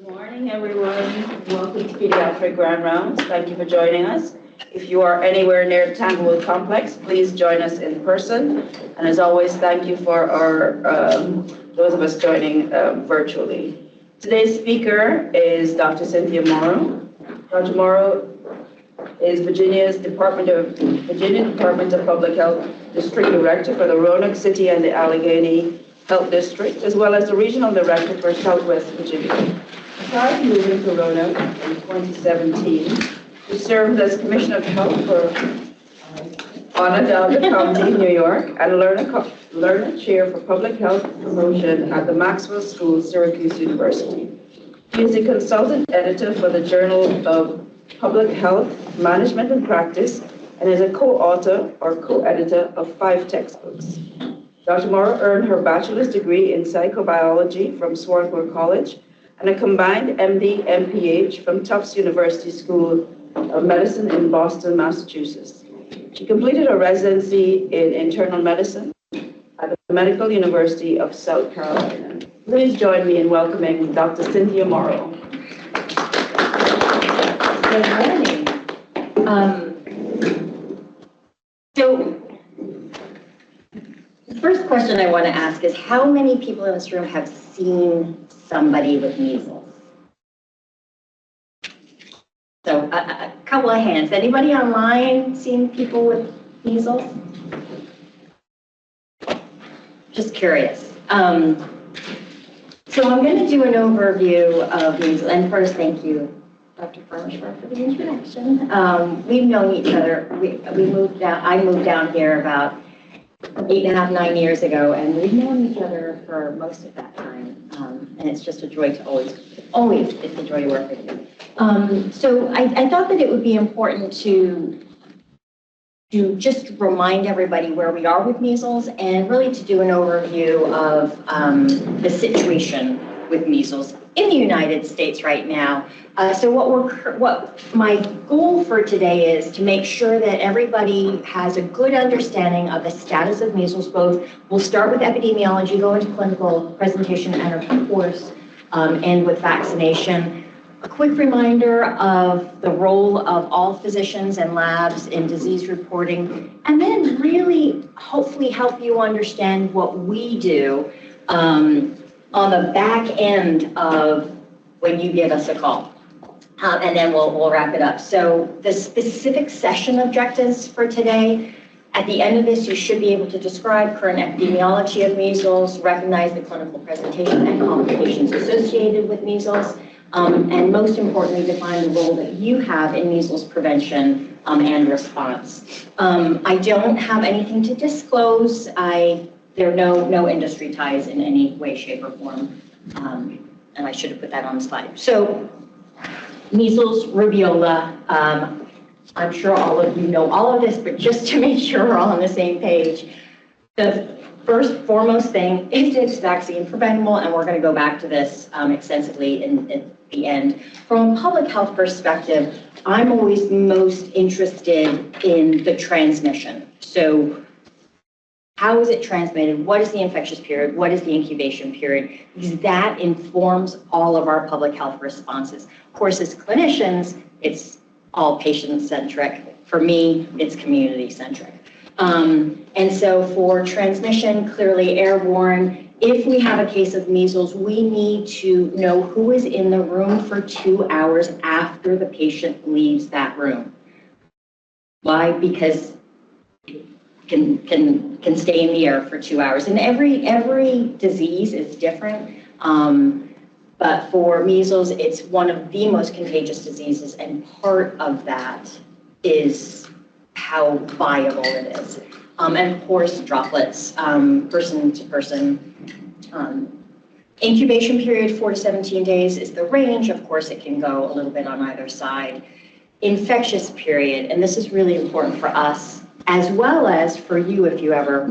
Good morning, everyone. Welcome to Pediatric Grand Rounds. Thank you for joining us. If you are anywhere near the Tanglewood Complex, please join us in person. And as always, thank you for those of us joining virtually. Today's speaker is Dr. Cynthia Morrow. Dr. Morrow is Virginia Department of Public Health District Director for the Roanoke City and the Alleghany Health District, as well as the Regional Director for Southwest Virginia. Prior to moving to Roanoke in 2017, she served as Commissioner of Health for Onondaga County, New York, and Learner Chair for Public Health Promotion at the Maxwell School, Syracuse University. She is a consultant editor for the Journal of Public Health Management and Practice, and is a co-author or co-editor of 5 textbooks. Dr. Morrow earned her bachelor's degree in psychobiology from Swarthmore College and a combined MD, MPH from Tufts University School of Medicine in Boston, Massachusetts. She completed her residency in internal medicine at the Medical University of South Carolina. Please join me in welcoming Dr. Cynthia Morrow. Good morning. So the first question I want to ask is, how many people in this room have seen somebody with measles? So a couple of hands. Anybody online seen people with measles? Just curious. So I'm going to do an overview of measles. And first, thank you, Dr. Farnsworth, for the introduction. We've known each other. I moved down here about 8.5, 9 years ago, and we've known each other for most of that time. And it's just a joy to always it's a joy to work with you. So I thought that it would be important to just remind everybody where we are with measles, and really to do an overview of the situation with measles in the United States right now. So what my goal for today is to make sure that everybody has a good understanding of the status of measles. We'll start with epidemiology, go into clinical presentation, and of course, end with vaccination. A quick reminder of the role of all physicians and labs in disease reporting, and then really hopefully help you understand what we do on the back end of when you give us a call. And then we'll wrap it up. So the specific session objectives for today, at the end of this, you should be able to describe current epidemiology of measles, recognize the clinical presentation and complications associated with measles, and most importantly, define the role that you have in measles prevention and response. I don't have anything to disclose. There are no industry ties in any way, shape, or form, and I should have put that on the slide. So, measles, rubiola. I'm sure all of you know all of this, but just to make sure we're all on the same page, the foremost thing is it's vaccine preventable, and we're going to go back to this extensively in the end. From a public health perspective, I'm always most interested in the transmission. So how is it transmitted? What is the infectious period? What is the incubation period? Because that informs all of our public health responses. Of course, as clinicians, it's all patient-centric. For me, it's community-centric. And so for transmission, clearly airborne, if we have a case of measles, we need to know who is in the room for 2 hours after the patient leaves that room. Why? Because it can stay in the air for 2 hours. And every disease is different. But for measles, it's one of the most contagious diseases, and part of that is how viable it is. And of course, droplets, person to person. Incubation period, 4 to 17 days is the range. Of course, it can go a little bit on either side. Infectious period, and this is really important for us, as well as for you if you ever,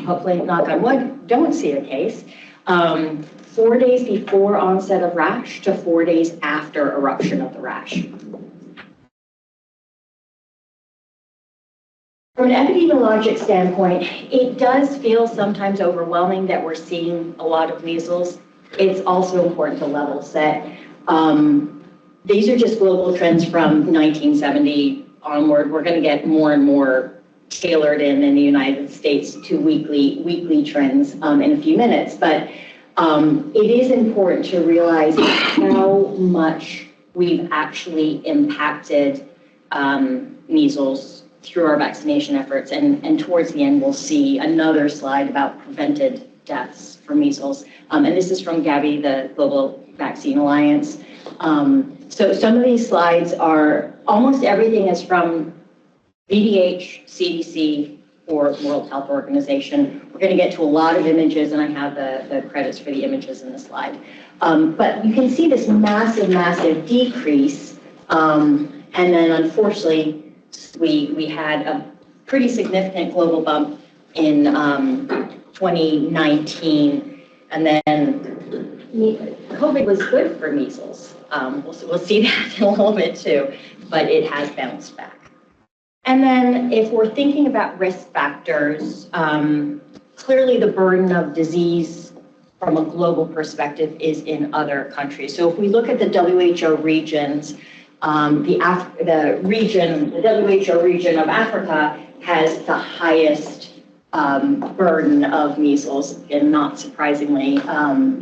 hopefully, knock on wood, don't see a case. 4 days before onset of rash to 4 days after eruption of the rash. From an epidemiologic standpoint, it does feel sometimes overwhelming that we're seeing a lot of measles. It's also important to level set. These are just global trends from 1970 onward. We're going to get more and more tailored in the United States to weekly trends in a few minutes. But it is important to realize how much we've actually impacted measles through our vaccination efforts. And towards the end, we'll see another slide about prevented deaths from measles. And this is from Gavi, the Global Vaccine Alliance. So some of these slides are, almost everything is from VDH, CDC, or World Health Organization. We're going to get to a lot of images, and I have the credits for the images in the slide. But you can see this massive decrease. And then unfortunately, we had a pretty significant global bump in 2019. And then COVID was good for measles. We'll see that in a little bit too, but it has bounced back. And then if we're thinking about risk factors, clearly the burden of disease from a global perspective is in other countries. So if we look at the WHO regions, the WHO region of Africa has the highest burden of measles, and not surprisingly,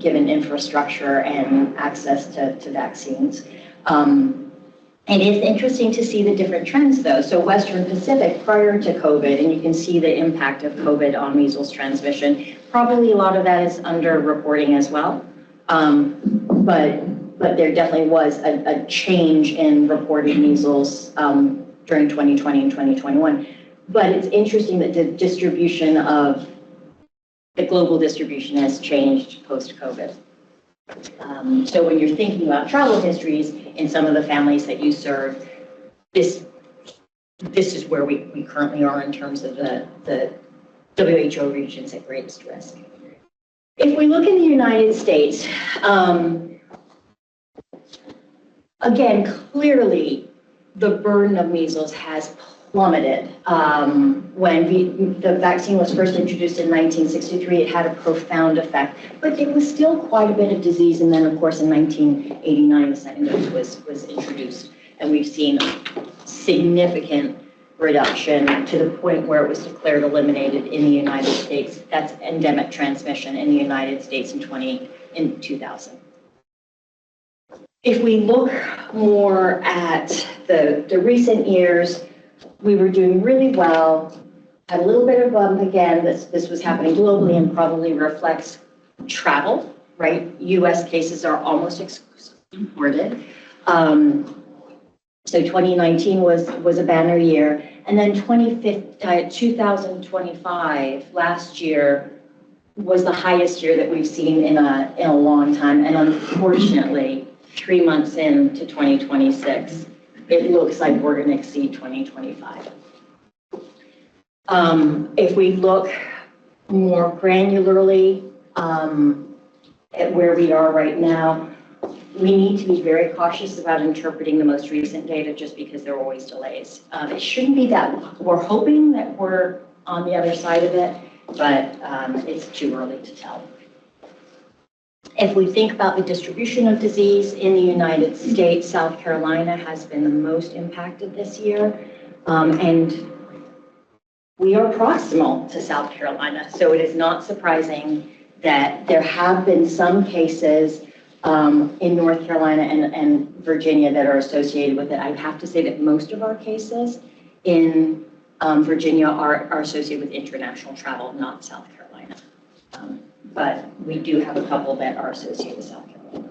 given infrastructure and access to vaccines. It is interesting to see the different trends, though. So Western Pacific prior to COVID, and you can see the impact of COVID on measles transmission. Probably a lot of that is under-reporting as well, but there definitely was a change in reported measles during 2020 and 2021. But it's interesting that the distribution of the global distribution has changed post-COVID. So when you're thinking about travel histories in some of the families that you serve, this is where we currently are in terms of the WHO regions at greatest risk. If we look in the United States, again, clearly the burden of measles has plummeted. When the vaccine was first introduced in 1963, it had a profound effect, but it was still quite a bit of disease. And then, of course, in 1989, the second dose was introduced, and we've seen significant reduction to the point where it was declared eliminated in the United States. That's endemic transmission in the United States in 2000. If we look more at the recent years, we were doing really well, had a little bit of bump again. This was happening globally and probably reflects travel, right? US cases are almost exclusively imported. So 2019 was a banner year. And then 2025, last year, was the highest year that we've seen in a long time. And unfortunately, 3 months into 2026, it looks like we're going to exceed 2025. If we look more granularly at where we are right now, we need to be very cautious about interpreting the most recent data just because there are always delays. It shouldn't be that we're hoping that we're on the other side of it, but it's too early to tell. If we think about the distribution of disease in the United States, South Carolina has been the most impacted this year, and we are proximal to South Carolina, so it is not surprising that there have been some cases in North Carolina and Virginia that are associated with it. I have to say that most of our cases in Virginia are associated with international travel, not South Carolina. But we do have a couple that are associated with South Carolina.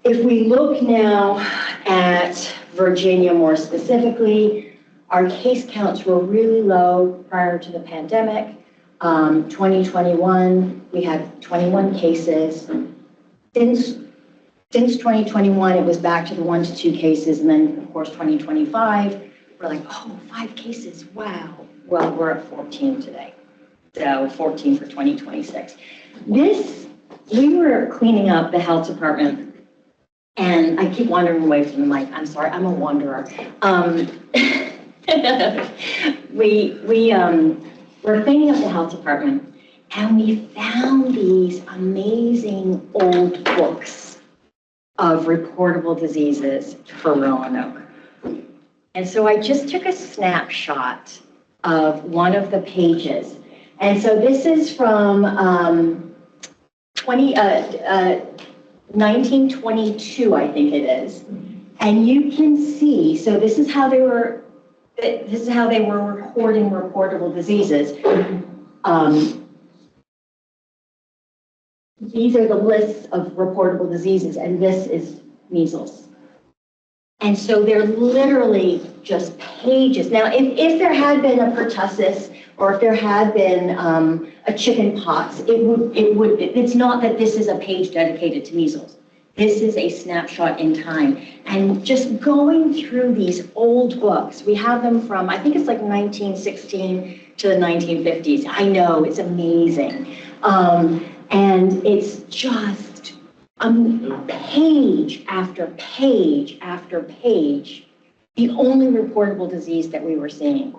If we look now at Virginia more specifically, our case counts were really low prior to the pandemic. 2021, we had 21 cases. Since 2021, it was back to the 1 to 2 cases, and then of course 2025, we're like, oh, 5 cases, wow. Well, we're at 14 today. So 14 for 2026. We were cleaning up the health department, and I keep wandering away from the mic. I'm sorry, I'm a wanderer. We're cleaning up the health department, And we found these amazing old books of reportable diseases for Roanoke. And so I just took a snapshot of one of the pages. And so this is from 1922, I think it is. And you can see, so this is how they were recording reportable diseases. These are the lists of reportable diseases, and this is measles. And so they're literally just pages. Now, if there had been a pertussis, or if there had been a chicken pox, it's not that this is a page dedicated to measles. This is a snapshot in time. And just going through these old books, we have them from, I think it's like 1916 to the 1950s. I know, it's amazing. And it's just page after page after page. The only reportable disease that we were seeing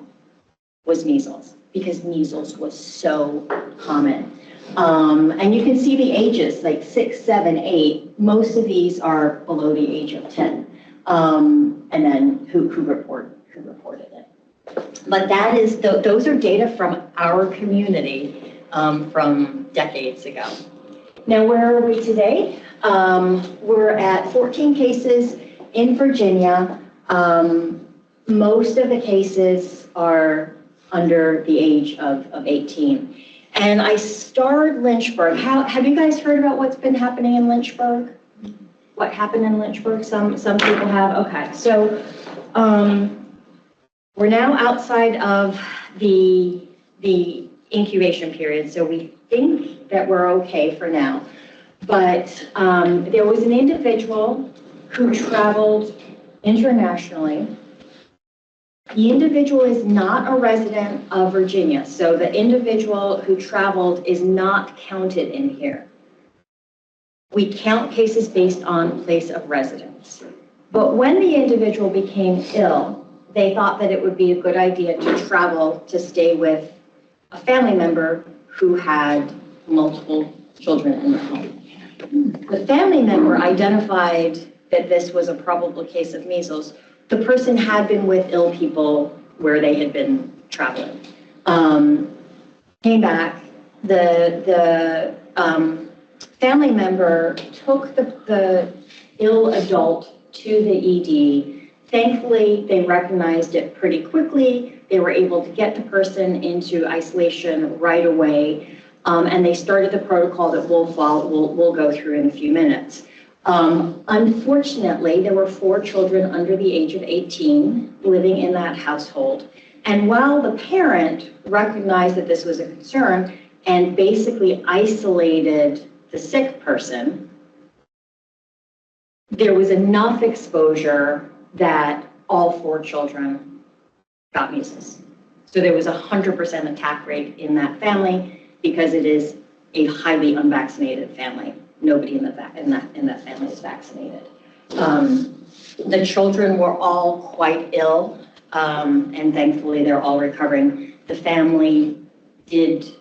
was measles, because measles was so common. And you can see the ages, like 6, 7, 8. Most of these are below the age of 10. And then who reported it. But that is, those are data from our community from decades ago. Now, where are we today? We're at 14 cases in Virginia. Most of the cases are under the age of 18. And I starred Lynchburg. Have you guys heard about what's been happening in Lynchburg? What happened in Lynchburg? Some people have. Okay, so we're now outside of the incubation period, so we think that we're okay for now. But there was an individual who traveled internationally. The individual is not a resident of Virginia, so the individual who traveled is not counted in here. We count cases based on place of residence. But when the individual became ill, they thought that it would be a good idea to travel to stay with a family member who had multiple children in the home. The family member identified that this was a probable case of measles. The person had been with ill people where they had been traveling. Came back, the family member took the ill adult to the ED. Thankfully, they recognized it pretty quickly. They were able to get the person into isolation right away, and they started the protocol that we'll go through in a few minutes. Unfortunately, there were 4 children under the age of 18 living in that household. And while the parent recognized that this was a concern and basically isolated the sick person, there was enough exposure that all 4 children got measles. So there was a 100% attack rate in that family because it is a highly unvaccinated family. Nobody in that family is vaccinated. The children were all quite ill, and thankfully they're all recovering. The family did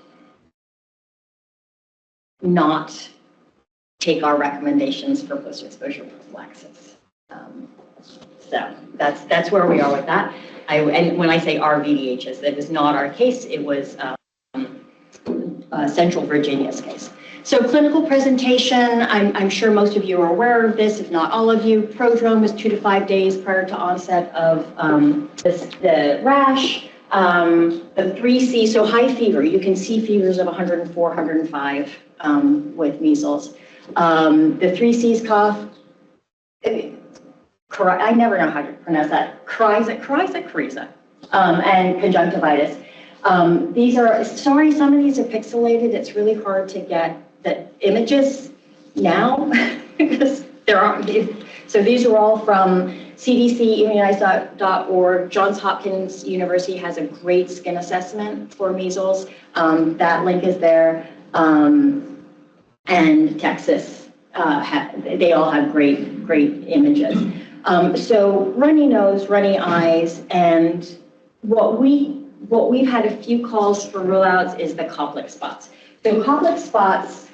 not take our recommendations for post-exposure prophylaxis. So that's where we are with that. And when I say our VDHs, it was not our case, it was Central Virginia's case. So clinical presentation, I'm sure most of you are aware of this, if not all of you. Prodrome is 2 to 5 days prior to onset of the rash. The 3C, so high fever, you can see fevers of 104, 105 with measles. The 3C's cough, I never know how to pronounce that, coryza, and conjunctivitis. These are, sorry, some of these are pixelated. It's really hard to get the images now because there aren't. So these are all from CDC, immunize.org. Johns Hopkins University has a great skin assessment for measles. That link is there. And Texas, they all have great images. So runny nose, runny eyes, and what we've had a few calls for rule outs is the Koplik spots. So complex spots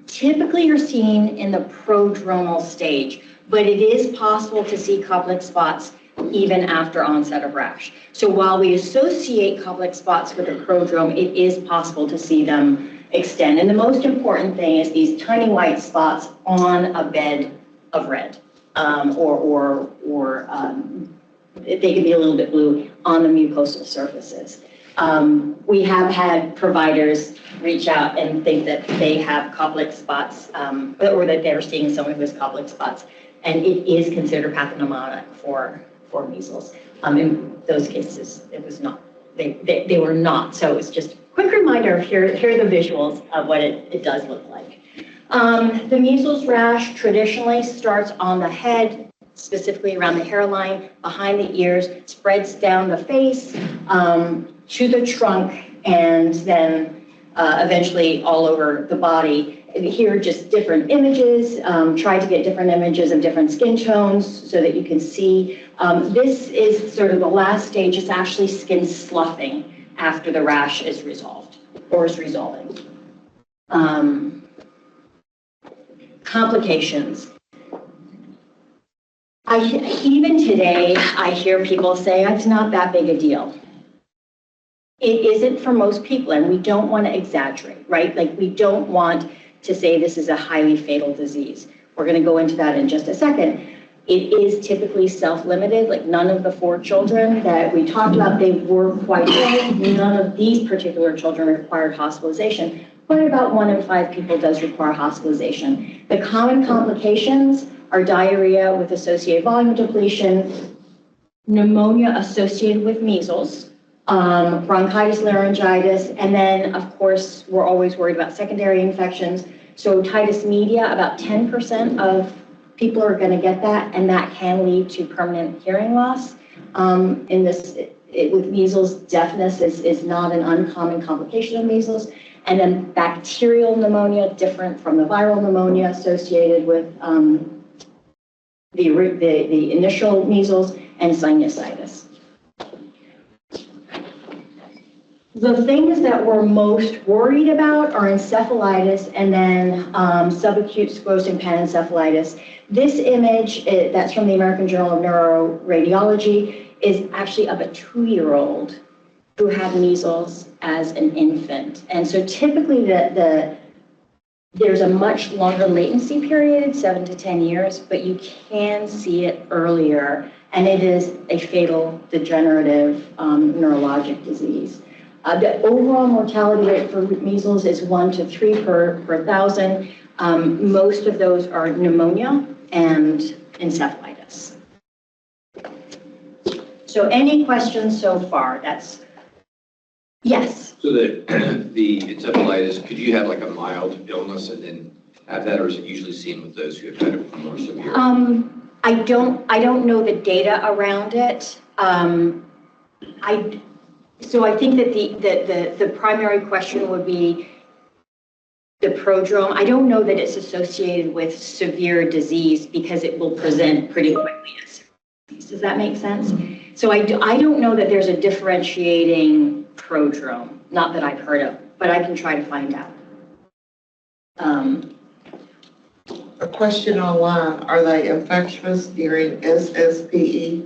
typically are seen in the prodromal stage, but it is possible to see complex spots even after onset of rash. So while we associate complex spots with the prodrome, it is possible to see them extend. And the most important thing is these tiny white spots on a bed of red, or they can be a little bit blue on the mucosal surfaces. We have had providers reach out and think that they have complex spots, or that they're seeing someone who has complex spots, and it is considered pathognomonic for measles. In those cases, it was not. They were not. So it's just a quick reminder of here are the visuals of what it does look like. The measles rash traditionally starts on the head, specifically around the hairline, behind the ears, spreads down the face, to the trunk, and then eventually all over the body. Here are just different images. Try to get different images of different skin tones so that you can see. This is sort of the last stage. It's actually skin sloughing after the rash is resolved or is resolving. Complications. Even today, I hear people say, it's not that big a deal. It isn't for most people, and we don't want to exaggerate, right? Like, we don't want to say this is a highly fatal disease. We're going to go into that in just a second. It is typically self-limited, like none of the 4 children that we talked about, they were quite ill. None of these particular children required hospitalization, but about 1 in 5 people does require hospitalization. The common complications are diarrhea with associated volume depletion, pneumonia associated with measles, bronchitis, laryngitis, and then, of course, we're always worried about secondary infections. So otitis media, about 10% of people are going to get that, and that can lead to permanent hearing loss. With measles, deafness is not an uncommon complication of measles. And then bacterial pneumonia, different from the viral pneumonia associated with the initial measles, and sinusitis. The things that we're most worried about are encephalitis and then subacute sclerosing panencephalitis. This image, that's from the American Journal of Neuroradiology, is actually of a 2-year-old who had measles as an infant. And so typically there's a much longer latency period, 7 to 10 years, but you can see it earlier, and it is a fatal degenerative neurologic disease. The overall mortality rate for measles is 1 to 3 per 1,000. Most of those are pneumonia and encephalitis. So any questions so far? Yes. So the encephalitis, could you have like a mild illness and then have that, or is it usually seen with those who have had it more severe? I don't know the data around it. So I think that the primary question would be the prodrome. I don't know that it's associated with severe disease because it will present pretty quickly as severe disease. Does that make sense? So I don't know that there's a differentiating prodrome, not that I've heard of, but I can try to find out. A question online, are they infectious during SSPE?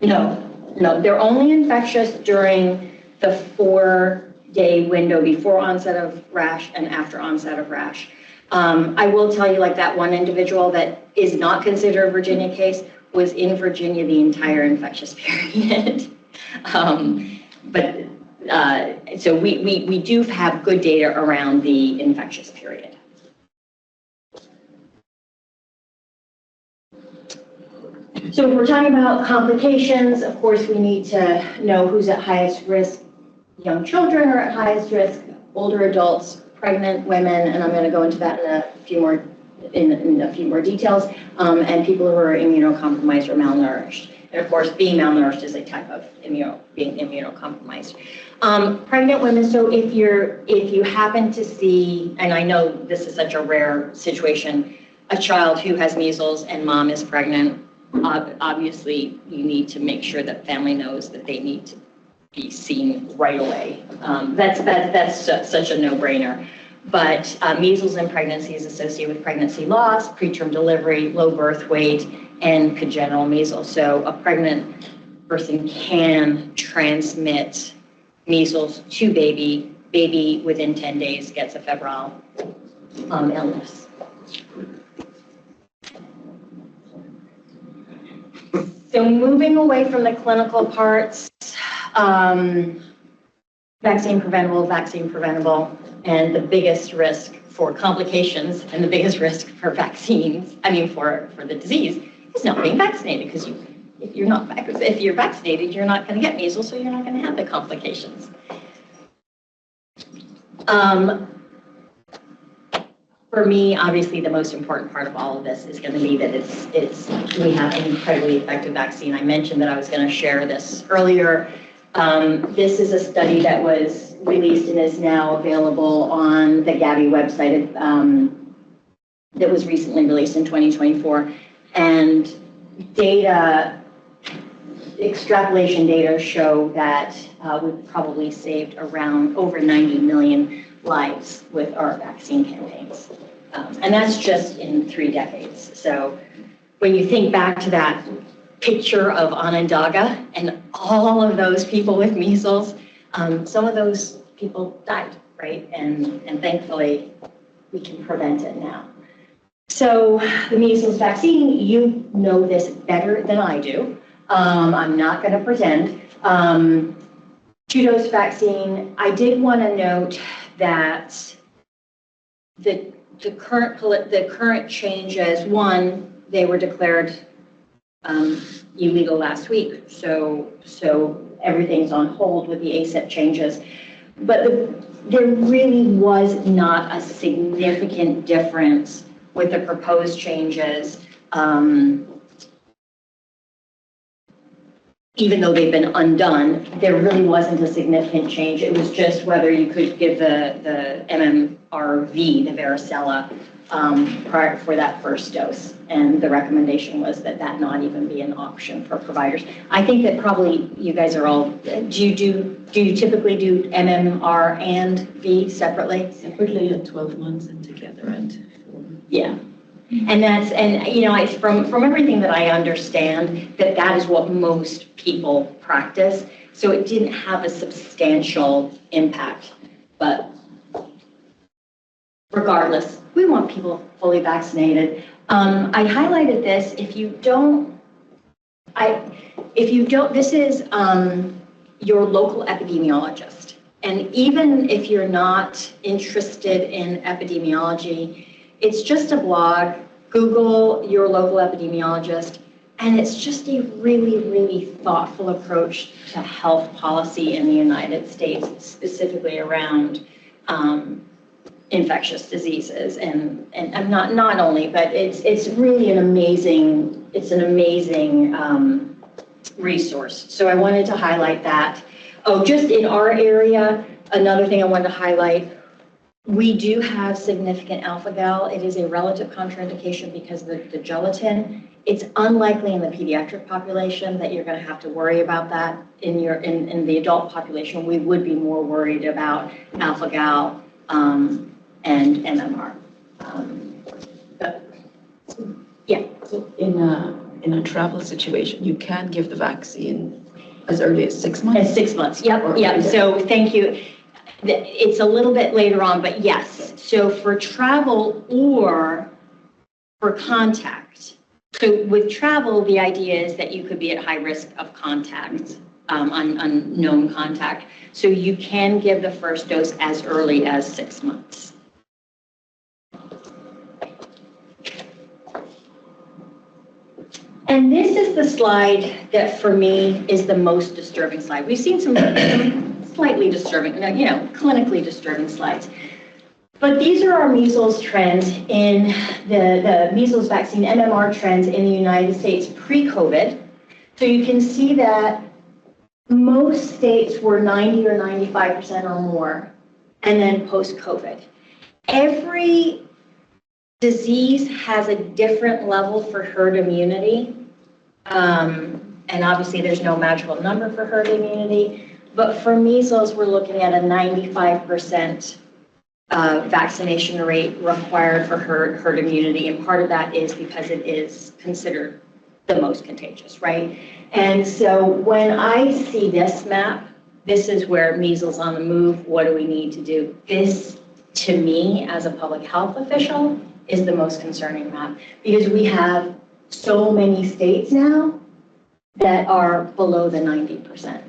No, they're only infectious during the 4-day window before onset of rash and after onset of rash. I will tell you, like, that one individual that is not considered a Virginia case was in Virginia the entire infectious period. So we do have good data around the infectious period. So if we're talking about complications, of course, we need to know who's at highest risk. Young children are at highest risk, older adults, pregnant women, and I'm going to go into that in a few more details, and people who are immunocompromised or malnourished. And of course, being malnourished is a type of being immunocompromised. Pregnant women, so if you happen to see, and I know this is such a rare situation, a child who has measles and mom is pregnant, obviously you need to make sure that family knows that they need to be seen right away. That's such a no-brainer. But measles in pregnancy is associated with pregnancy loss, preterm delivery, low birth weight, and congenital measles. So a pregnant person can transmit measles to baby. Baby within 10 days gets a febrile illness. So moving away from the clinical parts, vaccine preventable, and the biggest risk for complications and the biggest risk for vaccines, for the disease, is not being vaccinated, because if you're vaccinated, you're not going to get measles, so you're not going to have the complications. For me, obviously, the most important part of all of this is going to be that we have an incredibly effective vaccine. I mentioned that I was going to share this earlier. This is a study that was released and is now available on the Gavi website that was recently released in 2024. And extrapolation data show that we've probably saved around over 90 million lives with our vaccine campaigns. And that's just in 3 decades. So when you think back to that picture of Onondaga and all of those people with measles, some of those people died, right? And thankfully, we can prevent it now. So the measles vaccine, you know this better than I do. I'm not going to pretend. 2-dose vaccine, I did want to note that the current changes, one, they were declared illegal last week, so everything's on hold with the ACIP changes. But there really was not a significant difference with the proposed changes, even though they've been undone. There really wasn't a significant change. It was just whether you could give the MMRV, the varicella, prior for that first dose. And the recommendation was that not even be an option for providers. I think that probably you guys are all, do you typically do MMR and V separately? Separately at 12 months and together at 4. Yeah. And you know, from everything that I understand, that is what most people practice. So it didn't have a substantial impact. But regardless, we want people fully vaccinated. I highlighted this. If you don't, this is your local epidemiologist. And even if you're not interested in epidemiology, it's just a blog. Google your local epidemiologist, and it's just a really, really thoughtful approach to health policy in the United States, specifically around infectious diseases, and not only, but it's really an amazing resource. So I wanted to highlight that. Oh, just in our area, another thing I wanted to highlight. We do have significant alpha-gal. It is a relative contraindication because of the gelatin. It's unlikely in the pediatric population that you're going to have to worry about that. In the adult population, we would be more worried about alpha-gal and MMR. Yeah. So in a travel situation, you can give the vaccine as early as 6 months? At 6 months, yep. So thank you. It's a little bit later on, but yes. So for travel or for contact. So with travel, the idea is that you could be at high risk of contact, unknown contact. So you can give the first dose as early as 6 months. And this is the slide that for me is the most disturbing slide. We've seen some slightly disturbing, clinically disturbing slides. But these are our measles trends in the measles vaccine MMR trends in the United States pre-COVID. So you can see that most states were 90 or 95% or more, and then post-COVID. Every disease has a different level for herd immunity. And obviously there's no magical number for herd immunity. But for measles, we're looking at a 95% vaccination rate required for herd immunity. And part of that is because it is considered the most contagious, right? And so when I see this map, this is where measles on the move, what do we need to do? This, to me, as a public health official, is the most concerning map because we have so many states now that are below the 90%.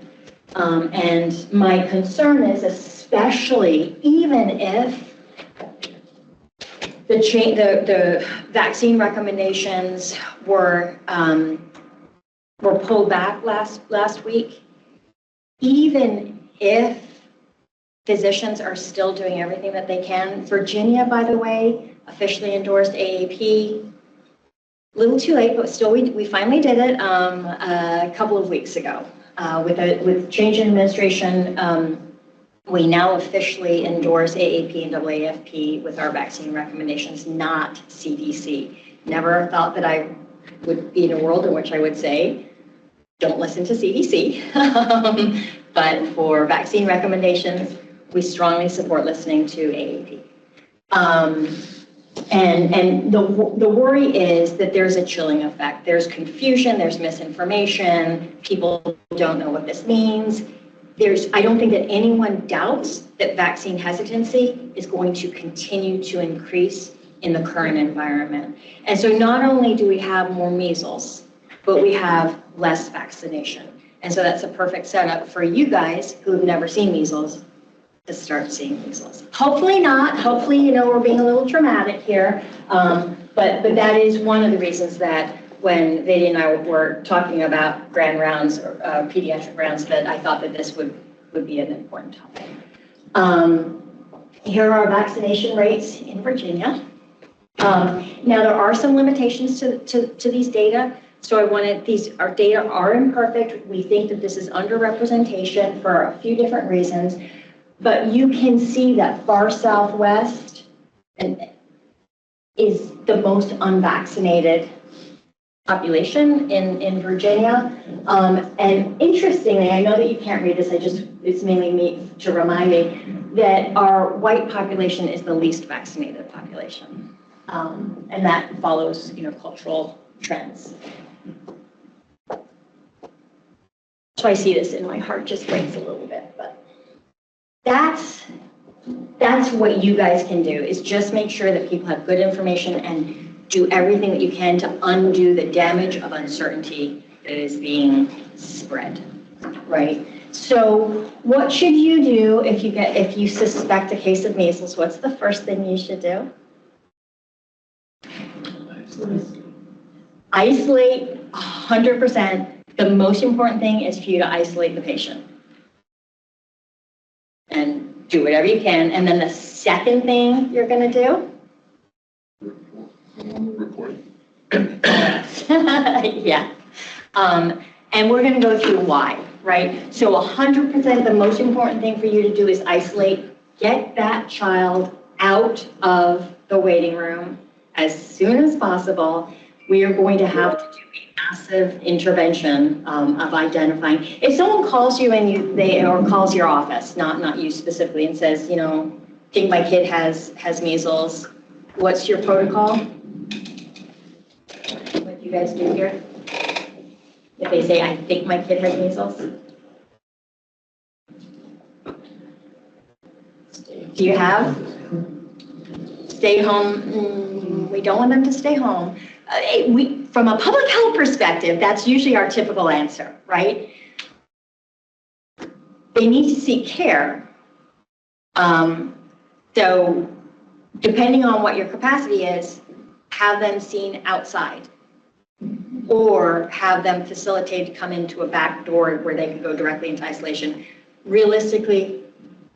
And my concern is, especially even if the vaccine recommendations were pulled back last week, even if physicians are still doing everything that they can. Virginia, by the way, officially endorsed AAP. A little too late, but still we finally did it a couple of weeks ago. With change in administration, we now officially endorse AAP and AAFP with our vaccine recommendations, not CDC. Never thought that I would be in a world in which I would say, don't listen to CDC. But for vaccine recommendations, we strongly support listening to AAP. And the worry is that there's a chilling effect. There's confusion, there's misinformation, people don't know what this means. I don't think that anyone doubts that vaccine hesitancy is going to continue to increase in the current environment. And so not only do we have more measles, but we have less vaccination. And so that's a perfect setup for you guys who have never seen measles to start seeing measles. Hopefully not. Hopefully, we're being a little dramatic here. But that is one of the reasons that when Vedi and I were talking about grand rounds or pediatric rounds, that I thought that this would be an important topic. Here are vaccination rates in Virginia. Now there are some limitations to these data. So our data are imperfect. We think that this is underrepresentation for a few different reasons. But you can see that far southwest is the most unvaccinated population in Virginia. And interestingly, I know that you can't read this, it's mainly me to remind me that our white population is the least vaccinated population. And that follows, cultural trends. So I see this and my heart just breaks a little bit, but that's what you guys can do, is just make sure that people have good information and do everything that you can to undo the damage of uncertainty that is being spread, right? So what should you do if you suspect a case of measles? What's the first thing you should do? Isolate 100%. The most important thing is for you to isolate the patient and do whatever you can. And then the second thing you're going to do? Report. Yeah. And we're going to go through why, right? So 100%, the most important thing for you to do is isolate, get that child out of the waiting room as soon as possible. We are going to have to do a massive intervention of identifying. If someone calls you or calls your office, not you specifically, and says, think my kid has measles, what's your protocol? What do you guys do here? If they say, I think my kid has measles? Do you have? Stay home? We don't want them to stay home. From a public health perspective, that's usually our typical answer, right? They need to seek care. So depending on what your capacity is, have them seen outside or have them facilitated to come into a back door where they can go directly into isolation. Realistically,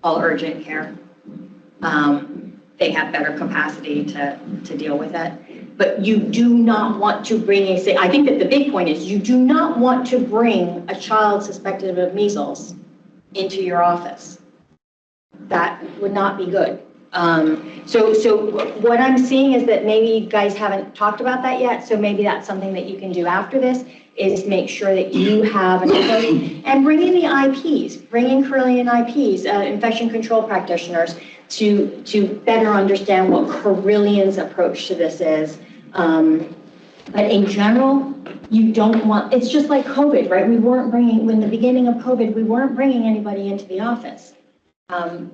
all urgent care. They have better capacity to deal with it. But you do not want to bring I think that the big point is you do not want to bring a child suspected of measles into your office. That would not be good. So what I'm seeing is that maybe you guys haven't talked about that yet, so maybe that's something that you can do after this, is make sure that you have an approach and bring in the IPs, bring in Carilion IPs, infection control practitioners, to better understand what Carilion's approach to this is. But in general, you don't want, it's just like COVID, right? We weren't bringing, in the beginning of COVID, we weren't bringing anybody into the office.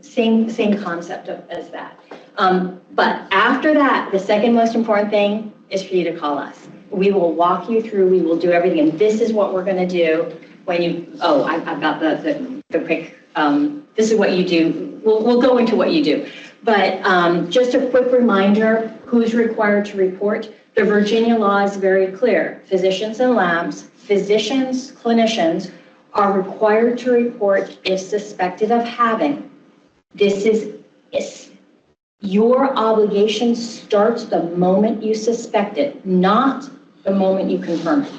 Same concept as that. But after that, the second most important thing is for you to call us. We will walk you through, we will do everything, and this is what we're gonna do when you, I've got the quick, this is what you do. We'll go into what you do. But just a quick reminder, who's required to report? The Virginia law is very clear. Physicians and labs, physicians, clinicians are required to report if suspected of having. This is your obligation starts the moment you suspect it, not the moment you confirm it.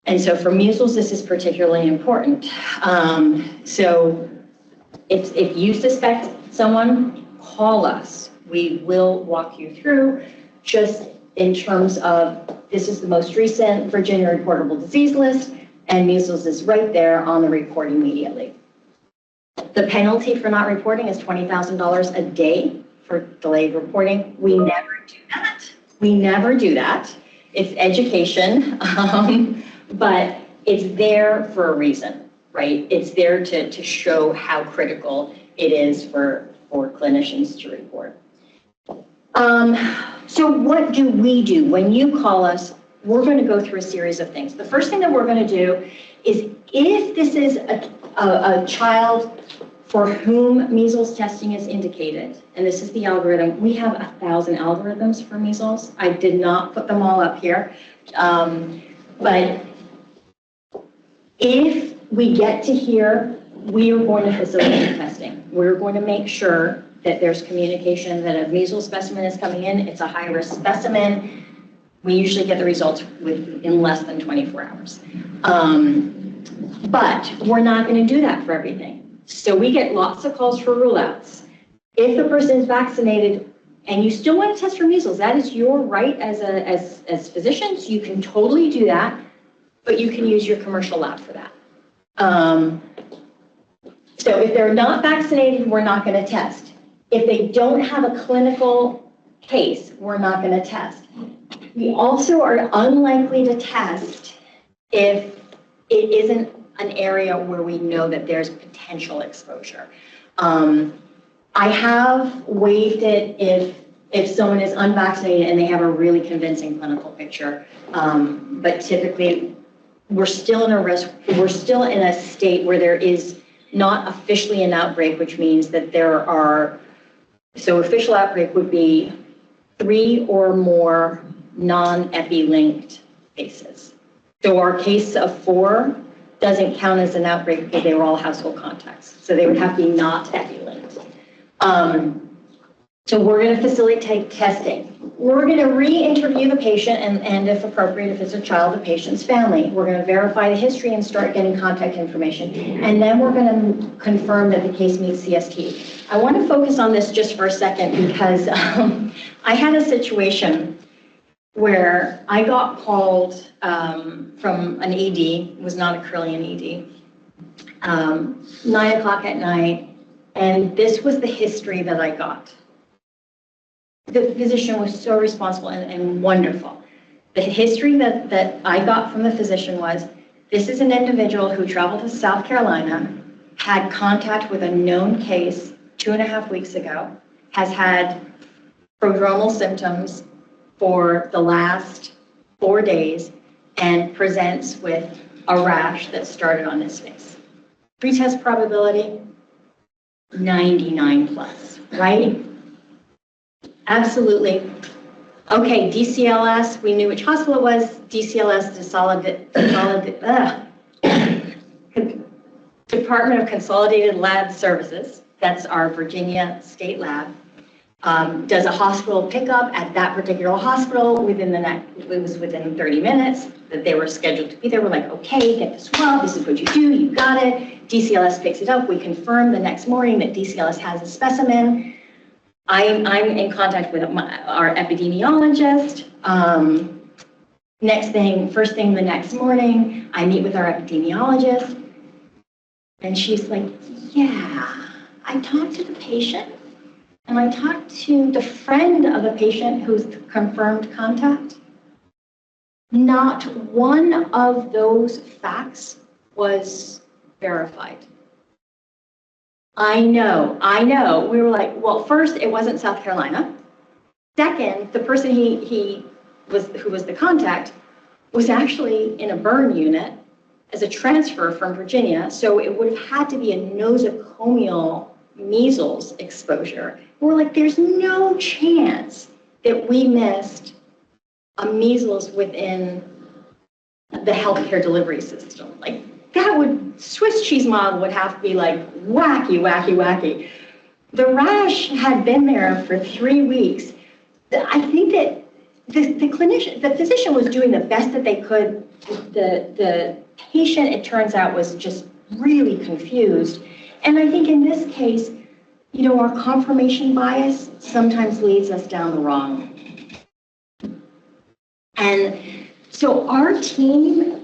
And so for measles, this is particularly important. So if you suspect someone, call us. We will walk you through. Just in terms of, this is the most recent Virginia reportable disease list, and measles is right there on the report immediately. The penalty for not reporting is $20,000 a day for delayed reporting. We never do that. We never do that. It's education, but it's there for a reason, right? It's there to show how critical it is for clinicians to report. So what do we do? When you call us, we're going to go through a series of things. The first thing that we're going to do is, if this is a child for whom measles testing is indicated, and this is the algorithm, we have 1,000 algorithms for measles. I did not put them all up here. But if we get to here, we are going to facilitate testing. We're going to make sure that there's communication that a measles specimen is coming in. It's a high-risk specimen. We usually get the results in less than 24 hours. But we're not going to do that for everything. So we get lots of calls for rule-outs. If the person is vaccinated and you still want to test for measles, that is your right as physicians. You can totally do that, but you can use your commercial lab for that. So if they're not vaccinated, we're not going to test. If they don't have a clinical case, we're not going to test. We also are unlikely to test if it isn't an area where we know that there's potential exposure. I have waived it if someone is unvaccinated and they have a really convincing clinical picture, but typically we're still in a risk, we're still in a state where there is not officially an outbreak, which means that there are, so official outbreak would be 3 or more non-epi linked cases. So our case of 4 doesn't count as an outbreak because they were all household contacts. So they would have to be not epi linked. So we're going to facilitate testing. We're going to re-interview the patient and if appropriate, if it's a child, the patient's family. We're going to verify the history and start getting contact information. And then we're going to confirm that the case meets CST. I want to focus on this just for a second because I had a situation where I got called from an ED, it was not a Carilion ED, 9 o'clock at night, and this was the history that I got. The physician was so responsible and wonderful. The history that I got from the physician was, this is an individual who traveled to South Carolina, had contact with a known case 2.5 weeks ago, has had prodromal symptoms for the last 4 days, and presents with a rash that started on his face. Pretest probability, 99 plus, right? Absolutely. Okay, DCLS, we knew which hospital it was. DCLS, Department of Consolidated Lab Services. That's our Virginia state lab. Does a hospital pickup at that particular hospital it was within 30 minutes that they were scheduled to be there. We're like, okay, get the swab, this is what you do, you got it. DCLS picks it up. We confirm the next morning that DCLS has a specimen. I'm in contact with our epidemiologist. First thing the next morning, I meet with our epidemiologist, and she's like, yeah, I talked to the patient, and I talked to the friend of a patient who's confirmed contact. Not one of those facts was verified. I know. We were like, well, first, it wasn't South Carolina. Second, the person who was the contact was actually in a burn unit as a transfer from Virginia, so it would have had to be a nosocomial measles exposure. We're like, there's no chance that we missed a measles within the healthcare delivery system. Like, that would, Swiss cheese model would have to be like wacky. The rash had been there for 3 weeks. I think that the physician was doing the best that they could. The patient, it turns out, was just really confused. And I think in this case, our confirmation bias sometimes leads us down the wrong. And so our team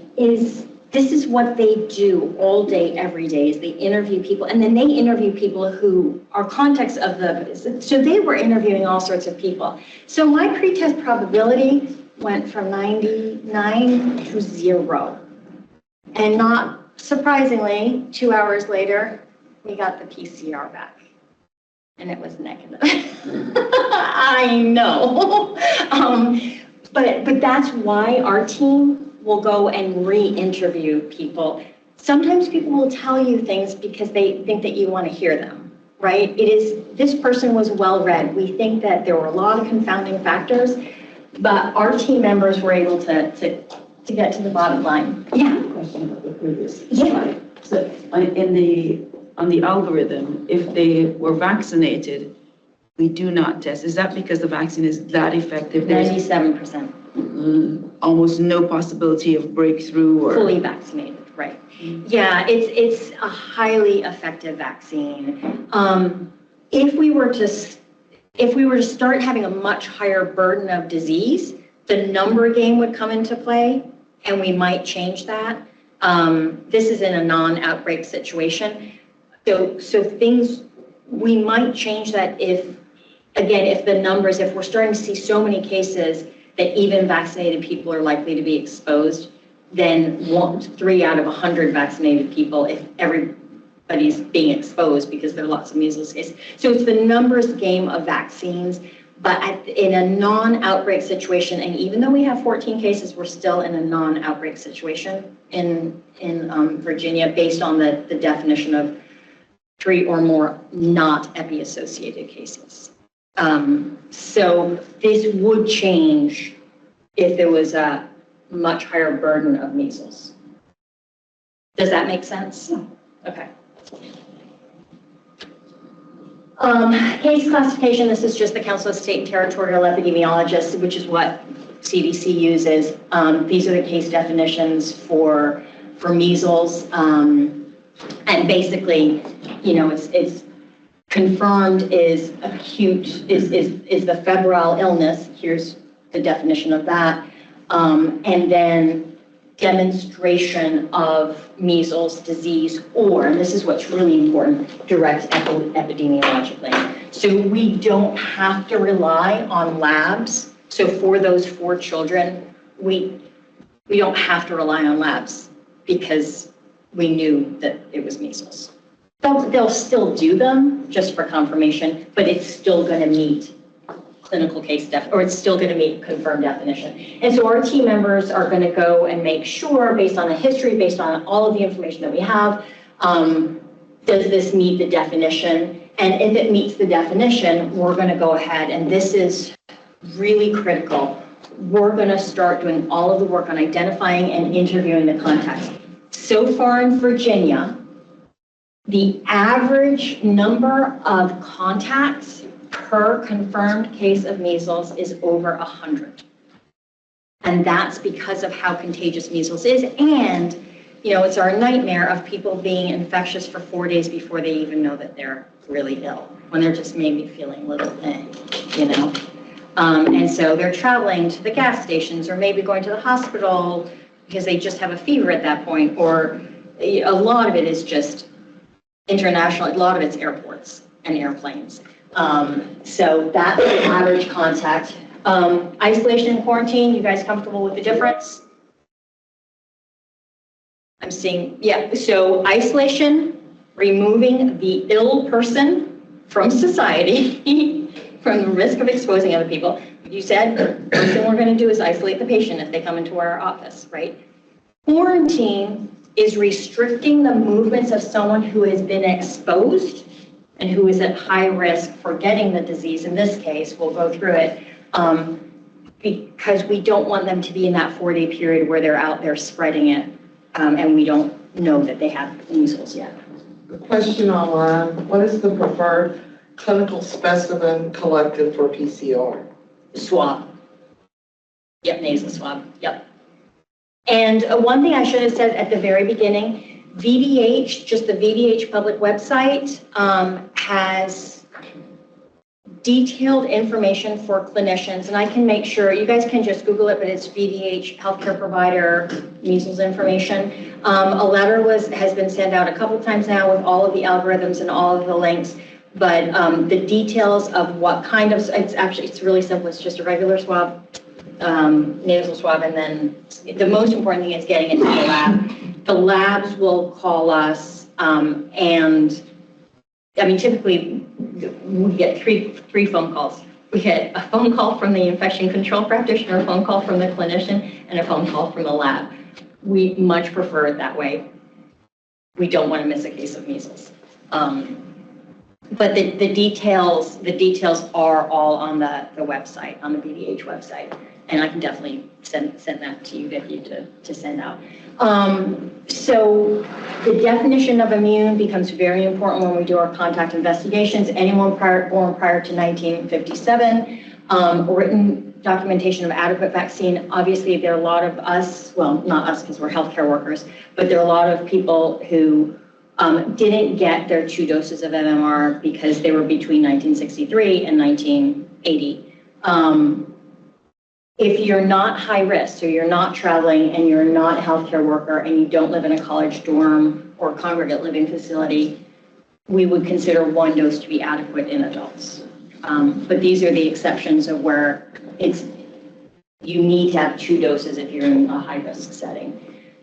this is what they do all day, every day, is they interview people, and then they interview people who are contacts of so they were interviewing all sorts of people. So my pretest probability went from 99 to 0. And not surprisingly, 2 hours later, we got the PCR back. And it was negative. I know. But that's why our team will go and re-interview people. Sometimes people will tell you things because they think that you want to hear them, right? This person was well-read. We think that there were a lot of confounding factors, but our team members were able to get to the bottom line. Yeah. Question about the previous Yeah. slide. So on the algorithm, if they were vaccinated, we do not test. Is that because the vaccine is that effective? There's 97%. Almost no possibility of breakthrough or Fully vaccinated, right? Yeah, it's a highly effective vaccine. If we were to start having a much higher burden of disease, the number game would come into play, and we might change that. This is in a non-outbreak situation, so things we might change that if we're starting to see so many cases that even vaccinated people are likely to be exposed, then 3 out of 100 vaccinated people, if everybody's being exposed because there are lots of measles cases. So it's the numbers game of vaccines, but in a non-outbreak situation, and even though we have 14 cases, we're still in a non-outbreak situation in Virginia based on the definition of 3 or more not epi-associated cases. So this would change if there was a much higher burden of measles. Does that make sense? Yeah. Okay. Case classification, this is just the Council of State and Territorial Epidemiologists, which is what CDC uses. These are the case definitions for measles. And basically, it's confirmed is acute, is the febrile illness. Here's the definition of that. And then demonstration of measles disease, or, and this is what's really important, direct epidemiologically. So we don't have to rely on labs. So for those 4 children, we don't have to rely on labs because we knew that it was measles. They'll still do them just for confirmation, but it's still going to meet clinical case or it's still going to meet confirmed definition. And so our team members are going to go and make sure, based on the history, based on all of the information that we have, does this meet the definition? And if it meets the definition, we're going to go ahead, and this is really critical. We're going to start doing all of the work on identifying and interviewing the contacts. So far in Virginia, the average number of contacts per confirmed case of measles is over 100. And that's because of how contagious measles is. And, it's our nightmare of people being infectious for 4 days before they even know that they're really ill, when they're just maybe feeling a little And so they're traveling to the gas stations or maybe going to the hospital because they just have a fever at that point, or a lot of it is just international, a lot of it's airports and airplanes. So that's the average contact. Isolation and quarantine, you guys comfortable with the difference? I'm seeing, yeah, so isolation, removing the ill person from society, from the risk of exposing other people. You said the first thing we're going to do is isolate the patient if they come into our office, right? Quarantine is restricting the movements of someone who has been exposed and who is at high risk for getting the disease. In this case, we'll go through it, because we don't want them to be in that 4-day period where they're out there spreading it, and we don't know that they have measles yet. The question online, what is the preferred clinical specimen collected for PCR? Swab. Yep, nasal swab, yep. And one thing I should have said at the very beginning, VDH, just the VDH public website, has detailed information for clinicians, and I can make sure, you guys can just Google it, but it's VDH healthcare provider measles information. A letter has been sent out a couple times now with all of the algorithms and all of the links, but the details of what kind of, it's really simple, it's just a regular swab, nasal swab, and then the most important thing is getting it to the lab. The labs will call us, and I mean, typically we get three phone calls. We get a phone call from the infection control practitioner, a phone call from the clinician, and a phone call from the lab. We much prefer it that way. We don't want to miss a case of measles. But the details are all on the website, on the BDH website, and I can definitely send that to you, get you to send out. So the definition of immune becomes very important when we do our contact investigations. Anyone born prior to 1957, written documentation of adequate vaccine. Obviously, there are a lot of us, well, not us because we're healthcare workers, but there are a lot of people who didn't get their 2 doses of MMR because they were between 1963 and 1980. If you're not high risk, so you're not traveling and you're not a healthcare worker and you don't live in a college dorm or congregate living facility, we would consider 1 dose to be adequate in adults. But these are the exceptions of where you need to have 2 doses if you're in a high risk setting.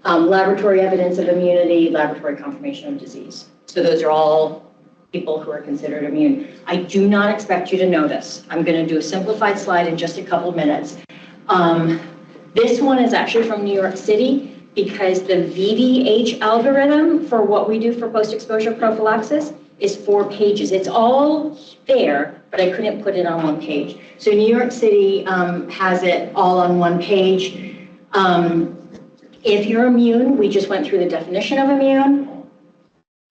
Laboratory evidence of immunity, laboratory confirmation of disease. So those are all people who are considered immune. I do not expect you to know this. I'm going to do a simplified slide in just a couple of minutes. This one is actually from New York City because the VDH algorithm for what we do for post-exposure prophylaxis is 4 pages. It's all there, but I couldn't put it on 1 page. So New York City has it all on 1 page. If you're immune, we just went through the definition of immune.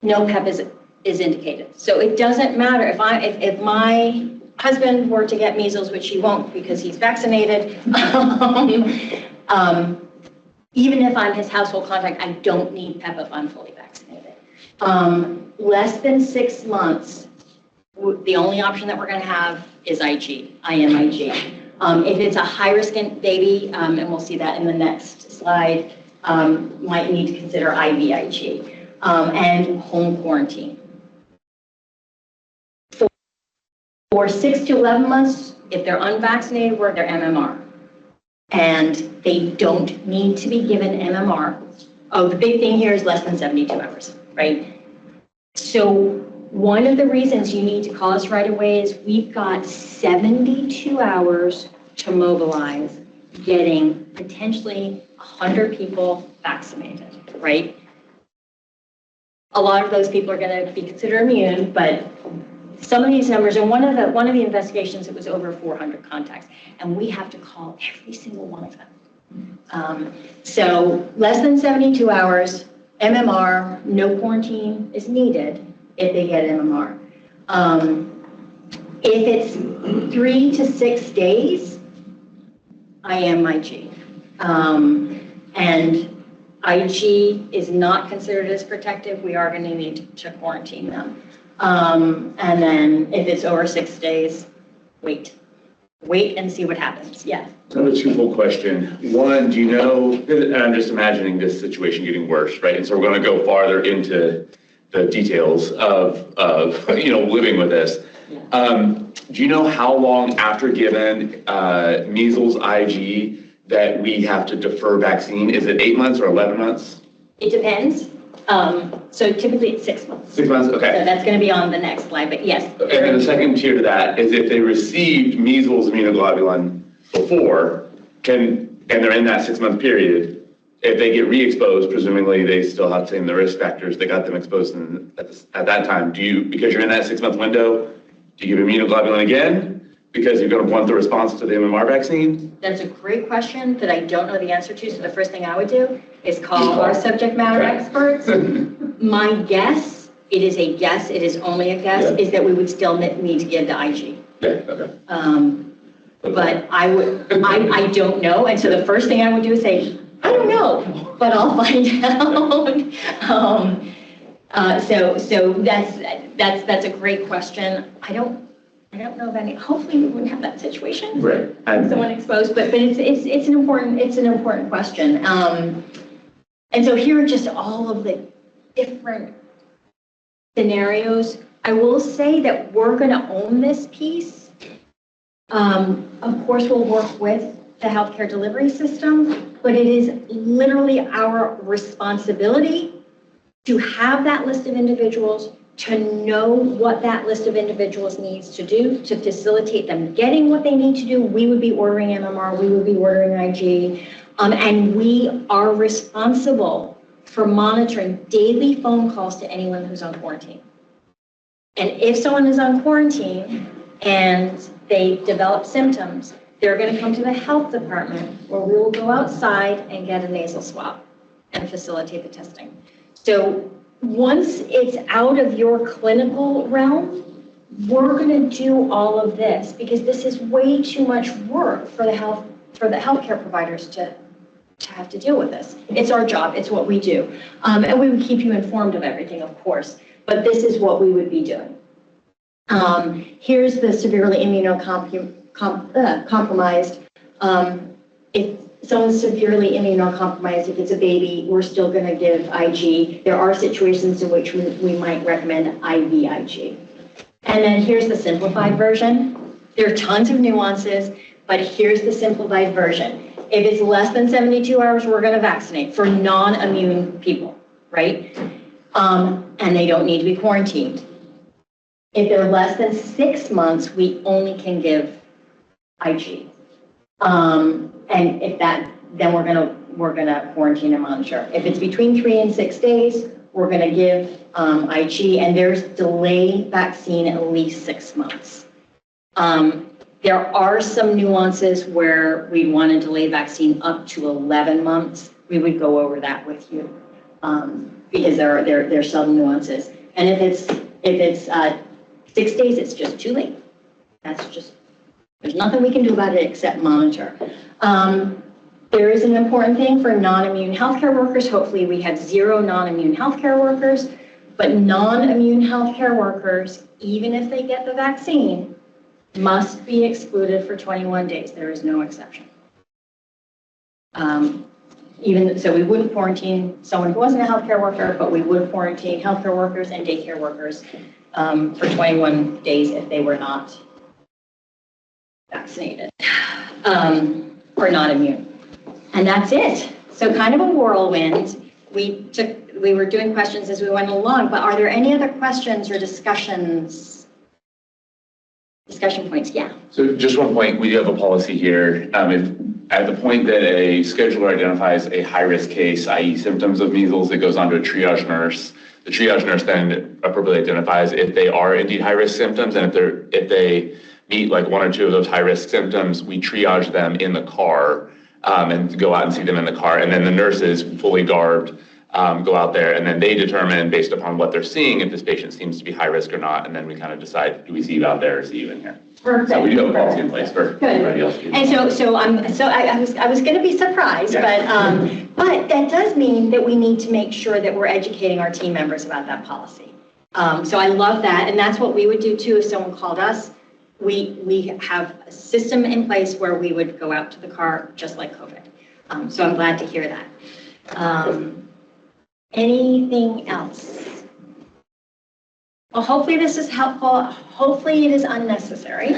No PEP is indicated. So it doesn't matter if my husband were to get measles, which he won't because he's vaccinated, even if I'm his household contact, I don't need PEP if I'm fully vaccinated. Less than 6 months, the only option that we're going to have is IMIG. If it's a high-risk baby, and we'll see that in the next slide, might need to consider IVIG and home quarantine. For 6 to 11 months, if they're unvaccinated, we're their MMR. And they don't need to be given MMR. Oh, the big thing here is less than 72 hours, right? So one of the reasons you need to call us right away is we've got 72 hours to mobilize getting potentially 100 people vaccinated, right? A lot of those people are going to be considered immune, but some of these numbers, and one of the investigations, it was over 400 contacts, and we have to call every single one of them. So less than 72 hours, MMR, no quarantine is needed if they get MMR. If it's 3 to 6 days, IMIG. And IG is not considered as protective. We are going to need to quarantine them. And then if it's over 6 days, wait wait and see what happens. Yeah. Another twofold question. One, do you know, and I'm just imagining this situation getting worse, right? And so we're going to go farther into the details of living with this. Do you know how long after given measles IG that we have to defer vaccine? Is it 8 months or 11 months? It depends. So typically it's 6 months. 6 months, okay. So that's going to be on the next slide, but yes. And then the second tier to that is if they received measles immunoglobulin before, and they're in that 6 month period, if they get re-exposed, presumably they still have the risk factors that got them exposed at that time. Because you're in that 6 month window, do you give immunoglobulin again? Because you're going to want the response to the MMR vaccine? That's a great question that I don't know the answer to. So the first thing I would do is call our subject matter experts. My guess, it is a guess, it is only a guess, is that we would still need to give the IG. Okay. But I don't know. And so the first thing I would do is say, I don't know, but I'll find out. So that's a great question. I don't know of any. Hopefully we wouldn't have that situation. Right. Someone exposed, but it's an important question. And so here are just all of the different scenarios. I will say that we're going to own this piece. Of course, we'll work with the healthcare delivery system, but it is literally our responsibility to have that list of individuals, to know what that list of individuals needs to do to facilitate them getting what they need to do. We would be ordering MMR, we would be ordering IG, and we are responsible for monitoring daily phone calls to anyone who's on quarantine. And if someone is on quarantine and they develop symptoms, they're going to come to the health department where we will go outside and get a nasal swab and facilitate the testing. So once it's out of your clinical realm, we're going to do all of this because this is way too much work for the healthcare providers to have to deal with this. It's our job. It's what we do. And we would keep you informed of everything, of course, but this is what we would be doing. Here's the severely immunocompromised. If someone's severely immunocompromised, if it's a baby, we're still going to give IG. There are situations in which we might recommend IVIG. And then here's the simplified version. There are tons of nuances, but here's the simplified version. If it's less than 72 hours, we're going to vaccinate for non-immune people, right? And they don't need to be quarantined. If they're less than 6 months, we only can give IG. And if that, then we're gonna quarantine and monitor. If it's between 3 and 6 days, we're gonna give IG, and there's delay vaccine at least 6 months. There are some nuances where we want to delay vaccine up to 11 months. We would go over that with you because there are some nuances. And if it's 6 days, it's just too late. There's nothing we can do about it except monitor. There is an important thing for non-immune healthcare workers. Hopefully we have 0 non-immune healthcare workers, but non-immune healthcare workers, even if they get the vaccine, must be excluded for 21 days. There is no exception. So we wouldn't quarantine someone who wasn't a healthcare worker, but we would quarantine healthcare workers and daycare workers for 21 days if they were not vaccinated or not immune. And that's it. So kind of a whirlwind. We were doing questions as we went along, but are there any other questions or discussion points? Yeah. So just one point, we do have a policy here. If at the point that a scheduler identifies a high-risk case, i.e. symptoms of measles, it goes on to a triage nurse. The triage nurse then appropriately identifies if they are indeed high-risk symptoms, and if they meet like 1 or 2 of those high-risk symptoms, we triage them in the car and go out and see them in the car. And then the nurses, fully garbed, go out there, and then they determine based upon what they're seeing if this patient seems to be high risk or not, and then we kind of decide, do we see you out there or see you in here? Perfect. So we do have a policy in place for everybody else. And I was going to be surprised, yeah. But that does mean that we need to make sure that we're educating our team members about that policy. So I love that, and that's what we would do too if someone called us. we have a system in place where we would go out to the car just like COVID. So I'm glad to hear that. Anything else? Well, hopefully this is helpful. Hopefully it is unnecessary.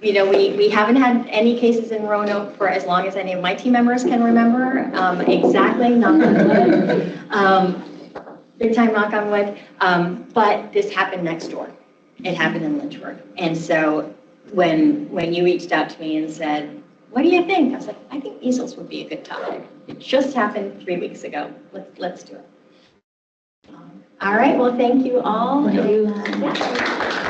You know, we haven't had any cases in Roanoke for as long as any of my team members can remember. Exactly, knock on wood. Big time knock on wood. But this happened next door. It happened in Lynchburg. And so when you reached out to me and said, what do you think? I was like, I think measles would be a good topic. It just happened 3 weeks ago. Let's do it. All right, well, thank you all. Thank you. Yeah.